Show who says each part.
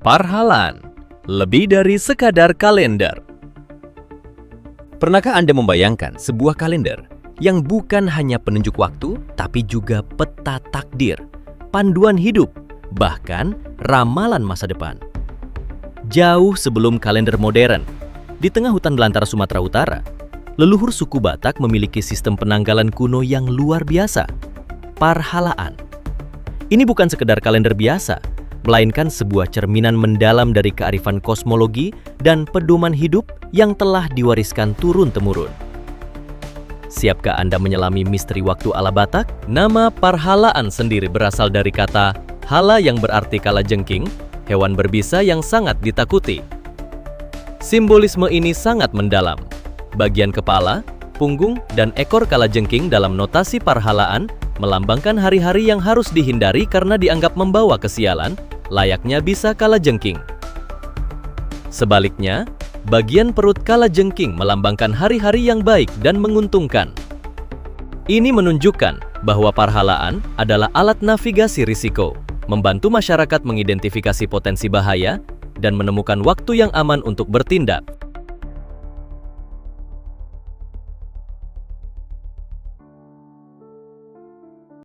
Speaker 1: Parhalaan, lebih dari sekadar kalender. Pernahkah Anda membayangkan sebuah kalender yang bukan hanya penunjuk waktu, tapi juga peta takdir, panduan hidup, bahkan ramalan masa depan? Jauh sebelum kalender modern, di tengah hutan belantara Sumatera Utara, leluhur suku Batak memiliki sistem penanggalan kuno yang luar biasa, Parhalaan. Ini bukan sekedar kalender biasa, melainkan sebuah cerminan mendalam dari kearifan kosmologi dan pedoman hidup yang telah diwariskan turun-temurun. Siapkah Anda menyelami misteri waktu ala Batak? Nama Parhalaan sendiri berasal dari kata hala yang berarti kalajengking, hewan berbisa yang sangat ditakuti. Simbolisme ini sangat mendalam. Bagian kepala, punggung, dan ekor kalajengking dalam notasi Parhalaan melambangkan hari-hari yang harus dihindari karena dianggap membawa kesialan, layaknya bisa kalajengking. Sebaliknya, bagian perut kalajengking melambangkan hari-hari yang baik dan menguntungkan. Ini menunjukkan bahwa Parhalaan adalah alat navigasi risiko, membantu masyarakat mengidentifikasi potensi bahaya dan menemukan waktu yang aman untuk bertindak.